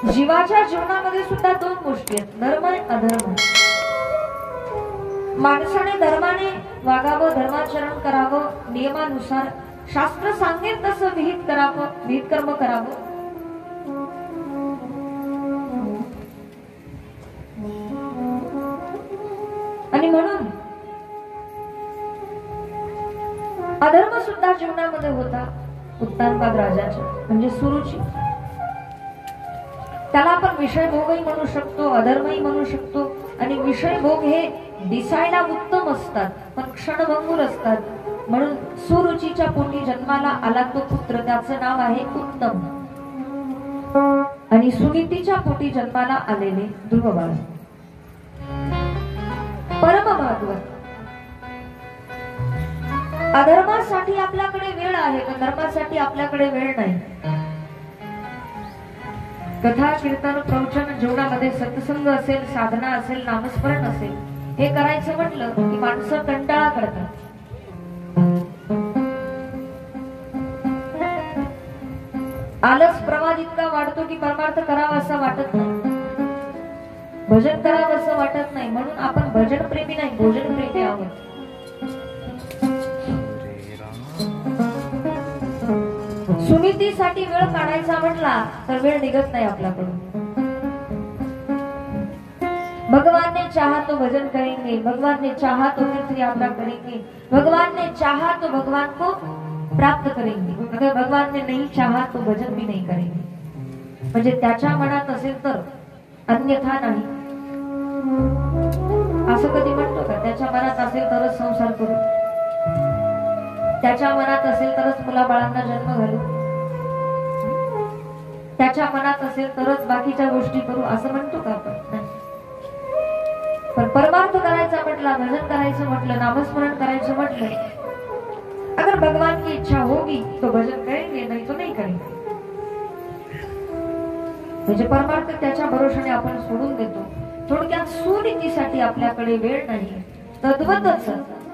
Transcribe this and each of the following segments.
जीवाच्या जीवनामध्ये सुद्धा दोन गोष्टी आहेत, धर्म आणि अधर्म. माणसाने धर्माने वागावं, धर्माचरण करावं, नियमानुसार शास्त्र सांगेल तसं विहित करावं, विहित कर्म करावं. आणि म्हणून अधर्म सुद्धा जीवनामध्ये होता. उत्तानपाद राजाचा म्हणजे सुरुची, त्याला आपण विषय भोगही म्हणू शकतो, अधर्मही म्हणू शकतो. आणि विषय भोग हे दिसायला उत्तम असतात पण क्षणभंगूर असतात. म्हणून सुरुचीच्या पोटी जन्माला आला तो पुत्र, त्याचं नाव आहे उत्तम. आणि सुनीतीच्या पोटी जन्माला आलेले ध्रुव बाळ. परम भागवत. अधर्मासाठी आपल्याकडे वेळ आहे पण धर्मासाठी आपल्याकडे वेळ नाही. कथा कीर्तन प्रवचन जीवनामध्ये सत्संग असेल, साधना असेल, नामस्मरण असेल, हे करायचं म्हटलं की माणसं कंटाळा करतात. आलस प्रमाद इतका वाढतो की परमार्थ करावा असं वाटत नाही, भजन करावं असं वाटत नाही. म्हणून आपण भजन प्रेमी नाही, भोजन प्रेमी आहोत. सुनीतीसाठी वेळ काढायचा म्हटला तर वेळ निघत नाही आपल्याकडून. भगवान ने चाहा तो भजन करेंगे, भगवान ने चाहा तो तीर्थ यात्रा करेंगे, भगवान ने चाहा तो भगवान को प्राप्त करेंगे, अगर भगवान ने नहीं चाहा तो भजन भी नहीं करेंगे. म्हणजे त्याच्या मनात असेल तर, अन्यथा नाही. असं कधी म्हणतो का? त्याच्या मनात असेल तरच संसार करू, त्याच्या मनात असेल तरच मुलाबाळांना जन्म घालू, त्याच्या मनात असेल तरच बाकीच्या गोष्टी करू असं म्हणतो का आपण? पण परमार्थ करायचा म्हटला, भजन करायचं म्हटलं, नामस्मरण करायचं म्हटलं, अगर भगवान की इच्छा होगी तो भजन करेंगे, नहीं तो नहीं करेंगे. म्हणजे परमार्थ त्याच्या भरोशाने आपण सोडून देतो. थोडक्यात सुनीतीसाठी आपल्याकडे वेळ नाही. तद्वतच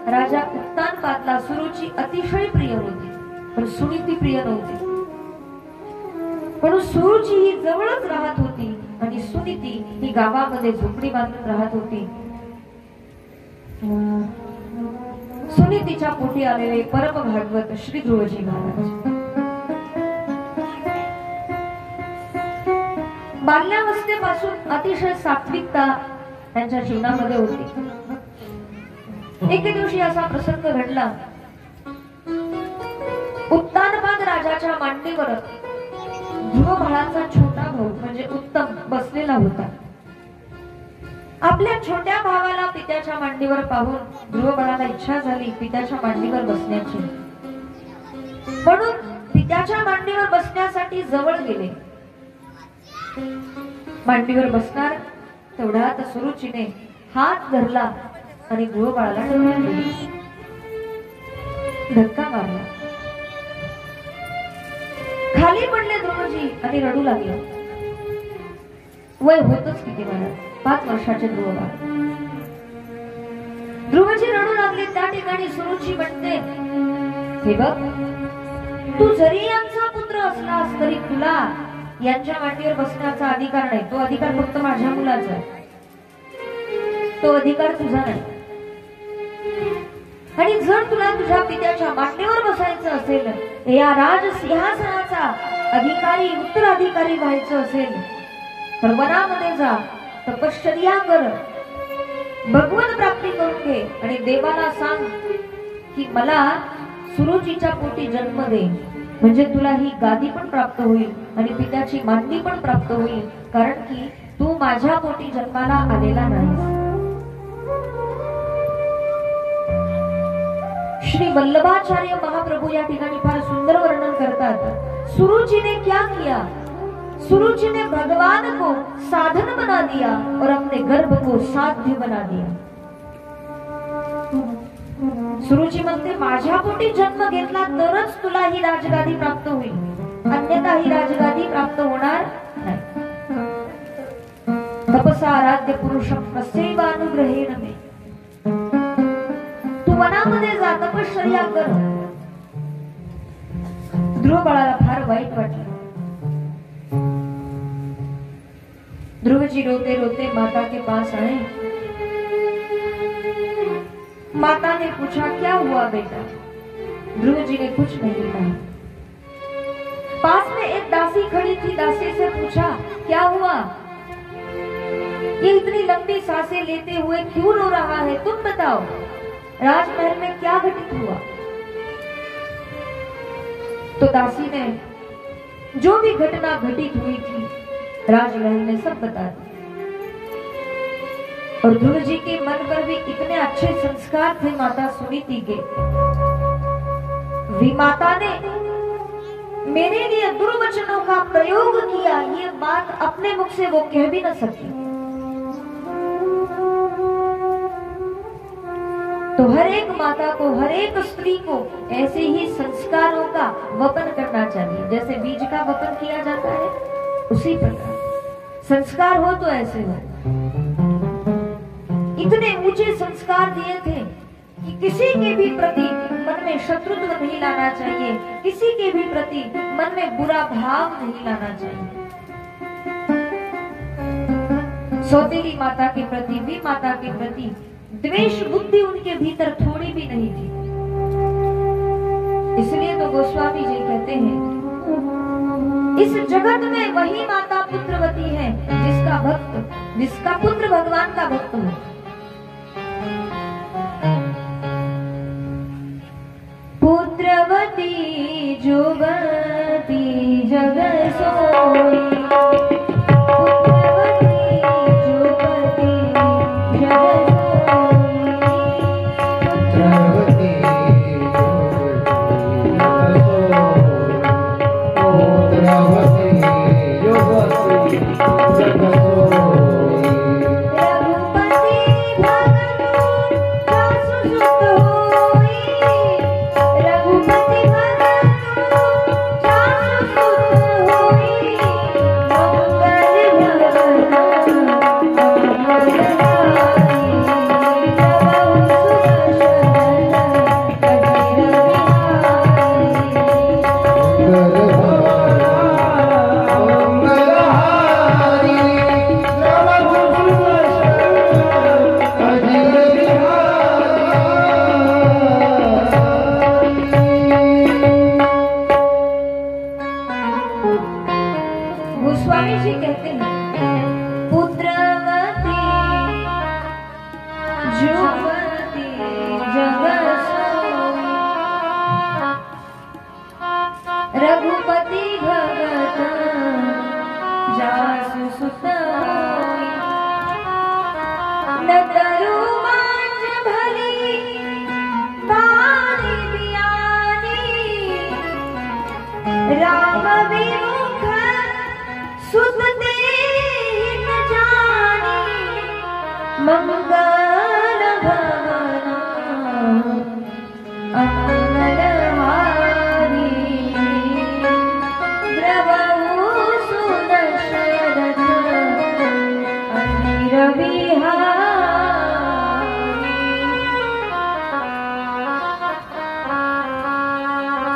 राजा उत्तानपादला सुरुची अतिशय प्रिय होती पण सुनीती प्रिय नव्हती. म्हणून सुरुची ही जवळच राहत होती आणि सुनीती ही गावामध्ये झोपडी बांधून राहत होती. सुनीतीच्या पोटी आलेले परम भागवत श्री ध्रुवजी महाराज. बाल्यावस्थेपासून अतिशय सात्विकता त्यांच्या जीवनामध्ये होती. एके दिवशी असा प्रसंग घडला. उत्तानपाद राजाच्या मांडीवर ध्रुव बाळाचा छोटा भाऊ म्हणजे उत्तम बसलेला होता. आपल्या छोट्या भावाला पित्याच्या मांडीवर पाहून ध्रुव बाळाला इच्छा झाली पित्याच्या मांडीवर बसण्याची. म्हणून पित्याच्या मांडीवर बसण्यासाठी जवळ गेले. मांडीवर बसणार तेवढ्यात सुरुचीने हात धरला आणि ध्रुव बाळाला धक्का मारला. खाली पडले ध्रुवजी आणि रडू लागले. वय होतच किती मला 5 वर्षाचे ध्रुव बाळ. ध्रुवजी रडू लागले. त्या ठिकाणी सुरुची म्हणते, हे बघ, तू जरी यांचा पुत्र असलास तरी तुला यांच्या मांडीवर बसण्याचा अधिकार नाही. तो अधिकार फक्त माझ्या मुलाचा आहे, तो अधिकार तुझा नाही. आणि जर तुला तुझ्या पित्याच्या मांडीवर बसायचं असेल, या राजसिंहासनाचा अधिकारी उत्तराधिकारी व्हायचं असेल तर वनामध्ये जा, तपश्चर्या कर, भगवत प्राप्ती करून घे आणि देवाला सांग की मला सुरुचीच्या पोटी जन्म दे. म्हणजे तुला ही गादी पण प्राप्त होईल आणि पित्याची मांडी पण प्राप्त होईल, कारण की तू माझ्या पोटी जन्माला आलेला नाहीस. श्री वल्लभाचार्य महाप्रभु या ठिकाणी फार सुंदर वर्णन करतात. सुरुचि ने क्या किया? सुरुचि ने भगवान को साधन बना दिया और अपने गर्भ को साध्य बना दिया. सुरुचि म्हणते, माझ्या पोटी जन्म घेतला तरच तुला ही राजगादी प्राप्त होईल, अन्यथा ही राजगादी प्राप्त होणार नाही. तपसा आराध्य पुरुषम कसेव अनुग्रहेण मे. तू वनामध्ये जा, तपश्चर्या कर. ध्रुव बाळाला फार वाईट वाटलं. ध्रुव जी रोते रोते माता के पास आए। माता ने पूछा क्या हुआ बेटा? ध्रुव जी ने कुछ नहीं कहा। पास में एक दासी खड़ी थी, दासी से पूछा क्या हुआ? ये इतनी लंबी सांसें लेते हुए क्यों रो रहा है? तुम बताओ, राजमहल में क्या घटित हुआ? तो दासी ने जो भी घटना घटित हुई थी राजमहल में सब बता दी। और ध्रुव जी के मन पर भी इतने अच्छे संस्कार थे माता सुनीति के। विमाता ने मेरे लिए दुर्वचनों का प्रयोग किया, ये बात अपने मुख से वो कह भी न सकी। तो हर एक माता को, हर एक स्त्री को ऐसे ही संस्कारों का वपन करना चाहिए। जैसे बीज का वपन किया जाता है उसी प्रकार संस्कार हो तो ऐसे हो। इतने ऊंचे संस्कार दिए थे कि किसी के भी प्रति मन में शत्रुत्व नहीं लाना चाहिए, किसी के भी प्रति मन में बुरा भाव नहीं लाना चाहिए। सौतेली माता के प्रति भी, माता के प्रति द्वेष बुद्धि उनके भीतर थोड़ी भी नहीं थी। इसलिए तो गोस्वामी जी कहते हैं इस जगत में वही माता पुत्रवती है जिसका भक्त, जिसका पुत्र भगवान का भक्त हो। पुत्रवती जुवती जग सोई,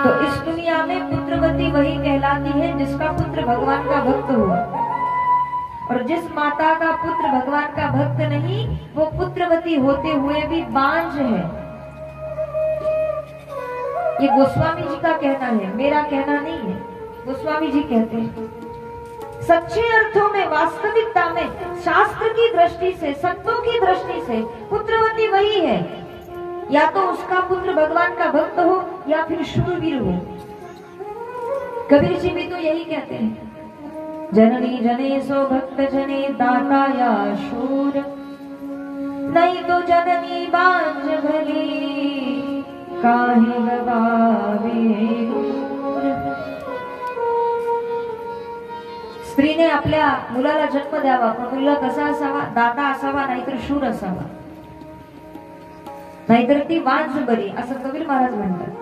तो इस दुनिया में पुत्रवती वही कहलाती है जिसका पुत्र भगवान का भक्त हुआ। और जिस माता का पुत्र भगवान का भक्त नहीं, वो पुत्रवती होते हुए भी बांझ है। ये गोस्वामी जी का कहना है, मेरा कहना नहीं है। गोस्वामी जी कहते हैं सच्चे अर्थों में, वास्तविकता में, शास्त्र की दृष्टि से, सत्यों की दृष्टि से पुत्रवती वही है, या तो उसका पुत्र भगवान का भक्त हो या फिर शूरवीर हो। कबीर जी भी तो यही कहते हैं, जननी जने सो भक्त जने दाता या शूर, नहीं तो जननी बांझ भली काहे गवावे। स्त्रीने आपल्या मुलाला जन्म द्यावा, पण मुलगा कसा असावा? दाता असावा, नाहीतर शूर असावा, नाहीतर ती बांझ बरी, असं कबीर महाराज म्हणतात।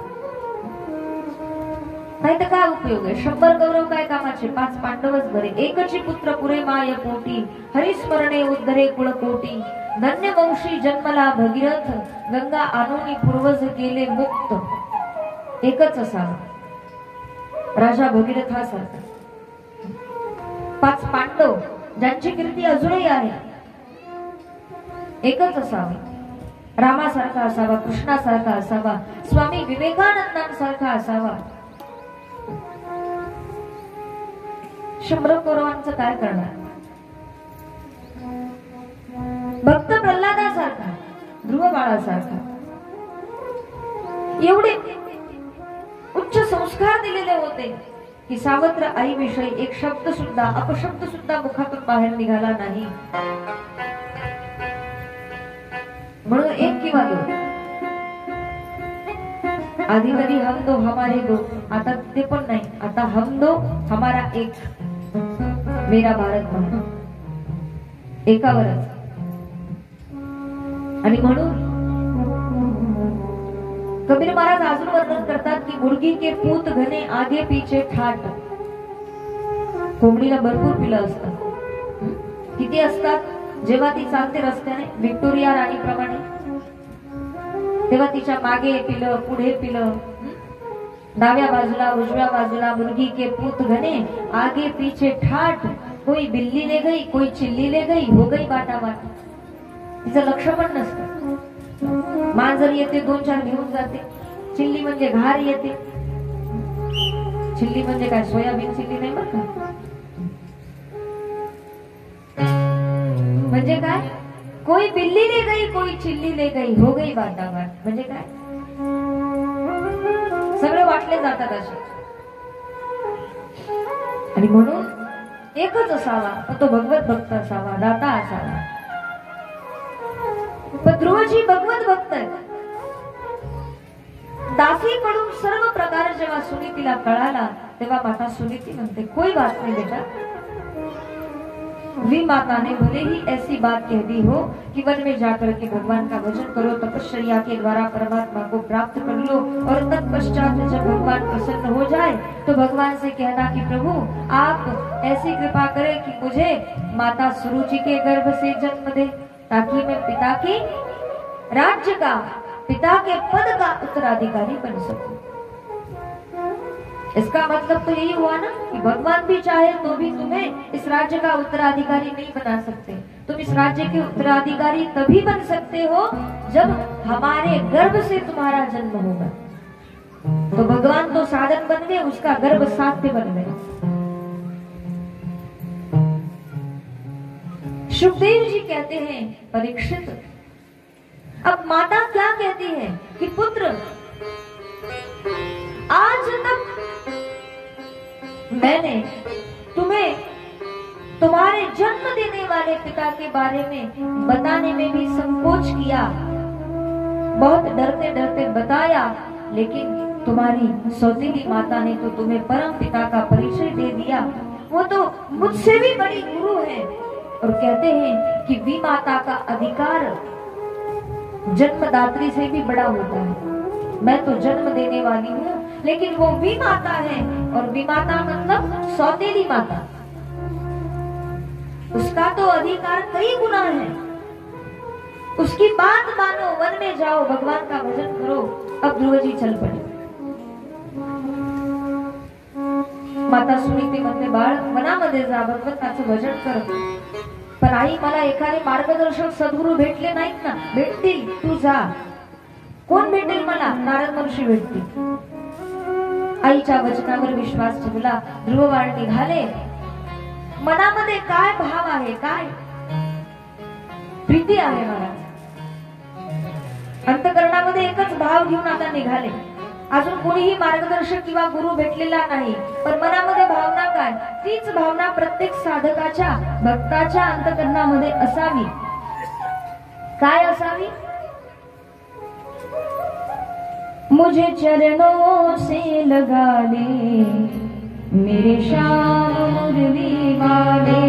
नाही तर काय उपयोग आहे? 100 गौरव काय कामाचे? 5 पांडवच बरे। एकची पुत्र पुरे माय पोटी, हरिस्मरणे उद्धरे कुळकोटी, धन्य वंशी जन्मला भगीरथ, गंगा आणूनी पूर्वज केले मुक्त। एकच असावा, राजा भगीरथ हा सारखा। 5 पांडव ज्यांची कीर्ती अजूनही आहे, एकच असावे, रामासारखा असावा, कृष्णासारखा असावा, स्वामी विवेकानंदांसारखा असावा. 100 कौरवांचं काय करणार? भक्त प्रल्हादासारखा, ध्रुव बाळासारखा एवढे उच्च संस्कार दिलेले होते की सावत्र आईविषयी एक शब्द सुद्धा, अपशब्द सुद्धा मुखातून बाहेर निघाला नाही. म्हणून एक किंवा दोन, आधी कधी हम दो हमारे दो, आता ते पण नाही, आता हम दो हमारा एक, मेरा भारत म्हणून एकावरच. आणि म्हणून कबीर महाराज अजून वर्णन करतात की मुर्गी के पूत घने आगे पीछे ठाट. कोंबडीला भरपूर पिलं असतात. किती असतात? जेव्हा ती चालते रस्त्याने व्हिक्टोरिया राणी प्रमाणे, तेव्हा तिच्या मागे पिलं, पुढे पिलं, डाव्या बाजूला उजव्या बाजूला. मुर्गी के पूत घने आगे पीछे ठाट, कोई बिल्ली ले गई, कोई चिल्ली ले गई, हो गई बाटाबाट. तिचं लक्ष पण नसतं. मांजर येते, 2-4 घेऊन जाते. चिल्ली म्हणजे घार येते. चिल्ली म्हणजे काय? सोयाबीन चिल्ली नाही बरं का. म्हणजे काय? कोई बिल्ली ले गई, कोई चिल्ली ले गई, हो गई बाटाबाट. म्हणजे काय? सगळे वाटले जातात असे. आणि म्हणून एकच असावा, तो भगवत भक्त असावा, दाता असावा. पण ध्रुवजी भगवत भक्त आहेत. दासीकडून सर्व प्रकार जेव्हा सुनीतीला कळाला, तेव्हा माता सुनीती म्हणते, कोई बात नहीं बेटा, वी माता ने भले ही ऐसी बात कह दी हो कि वन में जाकर के भगवान का भजन करो, तपश्चर्या के द्वारा परमात्मा को प्राप्त कर लो, और तत्पश्चात जब भगवान प्रसन्न हो जाए तो भगवान से कहना कि प्रभु आप ऐसी कृपा करें कि मुझे माता सुरुचि के गर्भ से जन्म दे, ताकि मैं पिता के राज्य का, पिता के पद का उत्तराधिकारी बन सकूं. इसका मतलब तो यही हुआ ना कि भगवान भी चाहे तो भी तुम्हें इस राज्य का उत्तराधिकारी नहीं बना सकते. तुम इस राज्य के उत्तराधिकारी तभी बन सकते हो जब हमारे गर्भ से तुम्हारा जन्म होगा. तो भगवान तो साधन बन गए, उसका गर्भ साध्य बन गए. सुखदेव जी कहते हैं, परीक्षित, अब माता क्या कहती है कि पुत्र, आज तक मैंने तुम्हें तुम्हारे जन्म देने वाले पिता के बारे में बताने में भी संकोच किया, बहुत डरते डरते बताया, लेकिन तुम्हारी सौतेली माता ने तो तुम्हें परम पिता का परिचय दे दिया. वो तो मुझसे भी बड़ी गुरु है. और कहते हैं कि विमाता का अधिकार जन्मदात्री से भी बड़ा होता है. मैं तो जन्म देने वाली हूँ, लेकिन वो विमाता है, और विमाता मतलब सौतेली माता, उसका तो अधिकार कई गुना है. उसकी बात मानो, वन में जाओ, भगवान का भजन करो. अब ध्रुव जी चल पड़े. माता सुनीती म्हणते, बाळ वनामध्ये जा, भगवंताचं भजन कर. पण आई, मला एखादे मार्गदर्शक सद्गुरू भेटले नाहीत ना? भेटतील, तू जा. कोण भेटेल मला? नारद महर्षी भेटतील. आईच्या वचनावर विश्वास ठेवला. ध्रुवबाळ निघाले. मनामध्ये काय भाव आहे? काय प्रीती आहे मला. अंतःकरणामध्ये एकच भाव घेऊन आता निघाले. अजून कोणीही मार्गदर्शक किंवा गुरु भेटलेला नाही, पण मनामध्ये भावना काय? तीच भावना प्रत्येक साधकाच्या, भक्ताच्या अंतःकरणामध्ये असावी. काय असावी? मुझे चरणों से लगा ले मेरे श्याम मुरली वाले.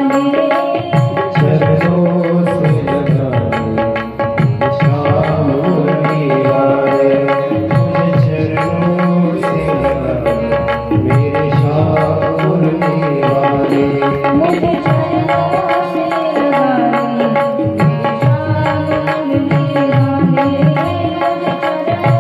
मुझे चरणों से लगा ले मेरे श्याम मुरली वाले. चरणों से लगा ले श्याम मुरली वाले. मुझे चरणों से लगा ले मेरे श्याम मुरली वाले. मुझे चरणों से लगा ले मेरे श्याम मुरली वाले. मुझे चरणों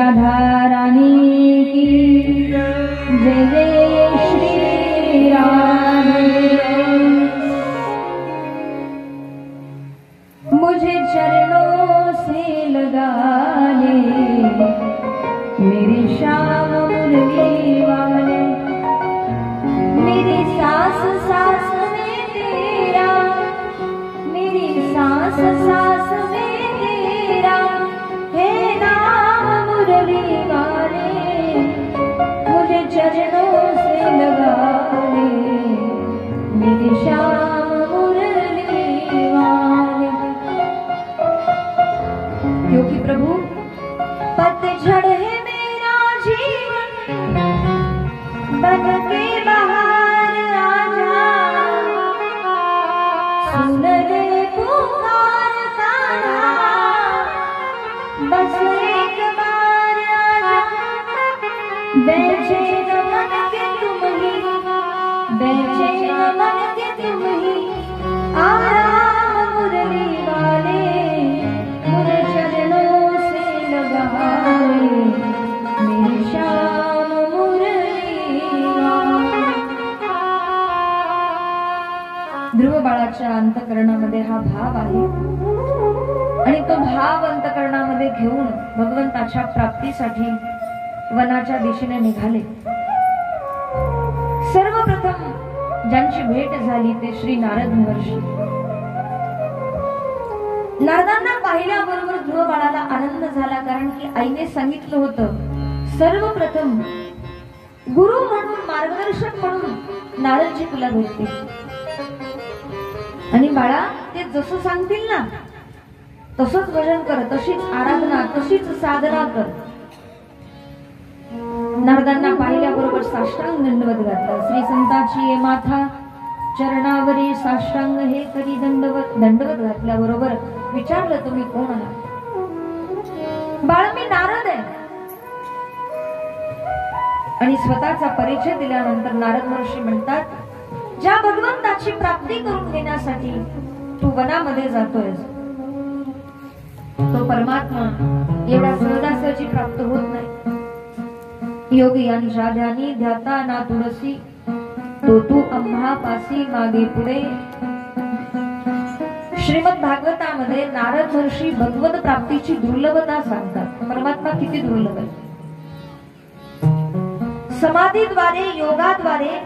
राधा रानी की जय जय श्री राम। मुझे चरणों से लगा ले मेरे श्याम मुरली वाले, मेरी सांस सांस में तेरा, मेरी सांस सांस में तेरा है नाम मुरली वाले। मुझे चरणों से लगा ले मेरे श्याम मुरली वाले। क्योंकि प्रभु पतझड़ है मेरा जीवन, बन के बाहर आजा, सुन ले पुकार कान्हा, बस एक बार आजा। बेचैन मन के तुम ही, बेचैन मन के तुम ही, आराम मुरली वाले। मुझे चरणों से लगा ले मेरी श्याम मुरली वाले। ध्रुव बाळाच्या अंतकरणामध्ये हा भाव आहे आणि तो भाव अंतकरणामध्ये घेऊन भगवंताच्या प्राप्तीसाठी वनाच्या दिशेने निघाले। सर्वप्रथम ज्यांची भेट झाली ते श्री नारद महर्षी। नारदांना पाहिल्याबरोबर ध्रुव बाळाला आनंद झाला, कारण की आईने सांगितलं होतं सर्वप्रथम गुरु म्हणून मार्गदर्शक म्हणून नारदजी तुला भेटते आणि बाळा ते जसं सांगतील ना तसंच भजन कर, तशीच आराधना, तशीच साधना कर। नारदांना पाहिल्याबरोबर साष्टांग दंडवत घातला। श्री संताची माथा चरणावरी साष्टांग हे करी दंडवत घातल्याबरोबर विचारलं तुम्ही कोण आहात? बाळ मी नारद आहे। आणि स्वतःचा परिचय दिल्यानंतर नारद महर्षी म्हणतात, ज्या भगवंताची प्राप्ती करून घेण्यासाठी तू वनामध्ये जातोय तो परमात्मा एवढा सहजासहजी प्राप्त होत नाही। योगी यांच्या ध्यानी ध्याता ना तुळसी, तो तू आम्हा पासी मागे पुढे। श्रीमद भागवतामध्ये नारद महर्षी भगवत प्राप्तीची दुर्लभता सांगतात। परमात्मा किती दुर्लभ आहे। समाधीद्वारे, योगाद्वारे,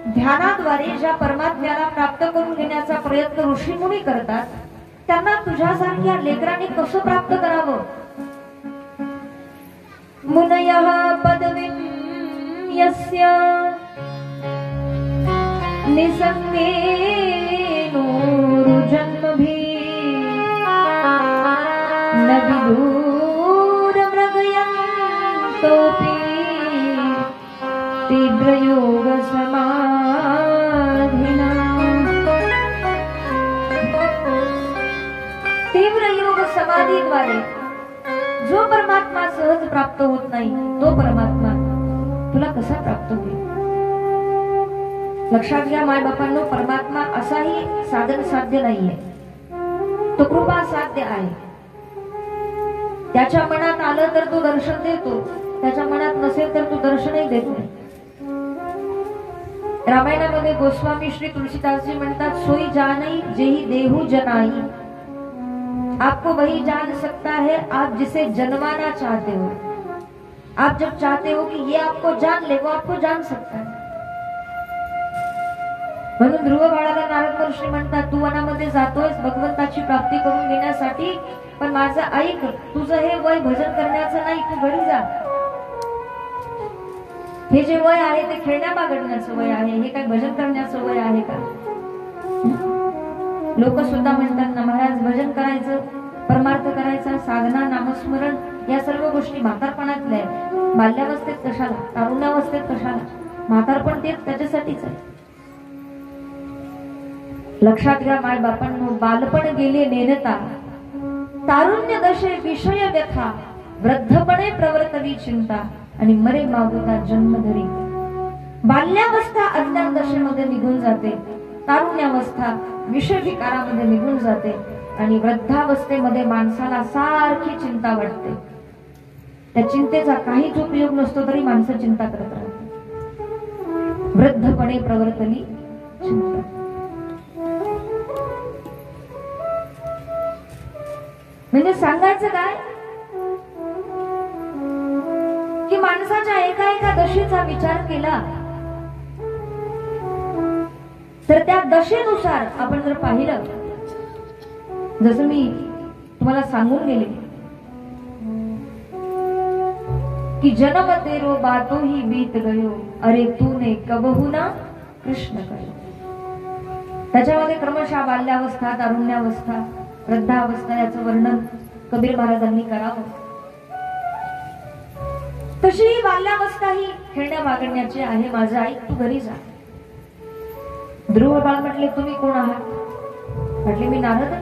ध्यानाद्वारे ज्या परमात्म्याला प्राप्त करून घेण्याचा प्रयत्न ऋषीमुनी करतात, त्यांना तुझ्यासारख्या लेकरांनी कसं प्राप्त करावं? मुनयः पदवीं यस्य निसंगेनो रुजन्मभिः न विदूर मृगयन्तोऽपि तीव्रयोग समाधिना। तीव्र योग समाधीद्वारे जो परमात्मा सहज प्राप्त होत नाही, तो परमात्मा तुला कसा प्राप्त होईल? लक्षात घ्या माय बापांनो, परमात्मा असाही साधन साध्य नाहीये, तो कृपा साध्य आहे। त्याच्या मनात आलं तर तो दर्शन देतो, त्याच्या मनात नसेल तर तो दर्शनही देत नाही। रामायणामध्ये गोस्वामी श्री तुलसीदासजी म्हणतात, सोई जानी जेही देहु जनाई, आपको वही जान सकता है आप जिसे जन्माना चाहते हो। आप जब चाहते हो कि ये आपको जान ले, वो आपको जान सकता है। म्हणून ध्रुव बाळाला नारद महर्षी म्हणतात, तू वनामध्ये जातोयस भगवंताची प्राप्ती करून घेण्यासाठी, पण माझं ऐक, तुझं हे वय भजन करण्याचं नाही, तू घरी जा। हे जे वय आहे ते खेळण्या बागडण्याचं वय आहे, हे काय भजन करण्याचं वय आहे का? लोक सुद्धा म्हणतात ना महाराज, भजन करायचं, परमार्थ करायचा, साधना, नामस्मरण या सर्व गोष्टी म्हातारपणातल्या आहेत। बाल्यावस्थेत कशाला, तारुण्यावस्थेत कशाला? म्हातारपण तेच त्याच्यासाठीच आहे। लक्षात घ्या माय बापांनो, बालपण गेले नेनता, तारुण्य दशे विषय व्यथा, वृद्धपणे प्रवर्तवी चिंता, आणि मरे मागुता जन्मधरी। बाल्यावस्था अज्ञान दशेमध्ये निघून जाते, तारुण्यावस्था विषय विकारामध्ये निघून जाते, आणि वृद्धावस्थेमध्ये माणसाला सारखी चिंता वाटते। त्या चिंतेचा काहीच उपयोग नसतो तरी माणसं चिंता करत राहतात. वृद्धपणे प्रवर्तली चिंता. म्हणजे सांगायचं काय की माणसाच्या एका एका दशेचा विचार केला तर त्या दशेनुसार आपण जर पाहिलं, जसं मी तुम्हाला सांगून गेले की जन्म तेरो बातो ही बीत गयो, अरे तूने कबहू ना कृष्ण कयो. त्याच्यामध्ये क्रमशः बाल्यावस्था, तारुण्यावस्था, वृद्धावस्था याचं वर्णन कबीर महाराजांनी करावं. तशी ही बाल्यावस्था ही खेळण्या मागण्याची आहे. माझं आई तू घरी जा. ध्रुव बाळ म्हटले तुम्ही कोण आहात? म्हटले मी नारद.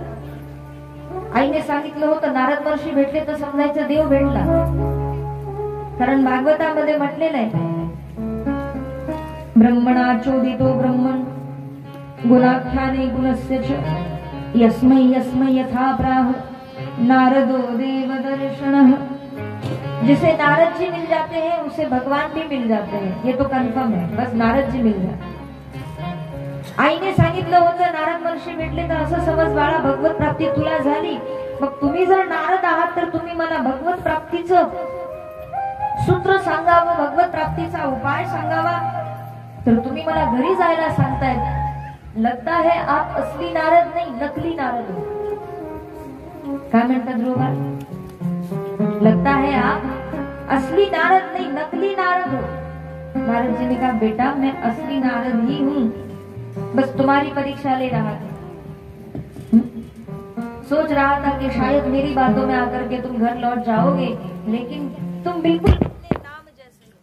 आईने सांगितलं होतं नारद महर्षी भेटले तर समजायचं देव भेटला. कारण भागवतामध्ये म्हटलेलं आहे ब्रह्मणा चोदितो ब्रह्मण गुणाख्याने गुणस्य च यस्मै यस्मै यथा प्राह नारदो देव दर्शनः. जिसे नारद जी मिल जाते हैं उसे भगवान भी मिल जाते हैं, ये तो कंफर्म है. बस नारद जी मिल जाते. आईने सांगितलं होतं नारद महर्षी भेटले तर असं समज बाळा भगवत प्राप्ती तुला झाली. मग तुम्ही जर नारद आहात तर तुम्ही मला भगवत प्राप्तीचं सूत्र सांगावं, भगवत प्राप्तीचा उपाय सांगावा. तर तुम्ही मला घरी जायला सांगतायत. लगता है आप असली नारद नहीं नकली नारद हो. काय म्हणतात ध्रुवा? लगता है आप असली नारद नहीं नकली नारद हो. नारद जी ने कहा बेटा मैं असली नारद ही हूँ, बस तुम्हारी परीक्षा ले रहा था. सोच रहा था कि शायद मेरी बातों में आकर के तुम घर लौट जाओगे, लेकिन तुम बिल्कुल अपने नाम जैसे हो.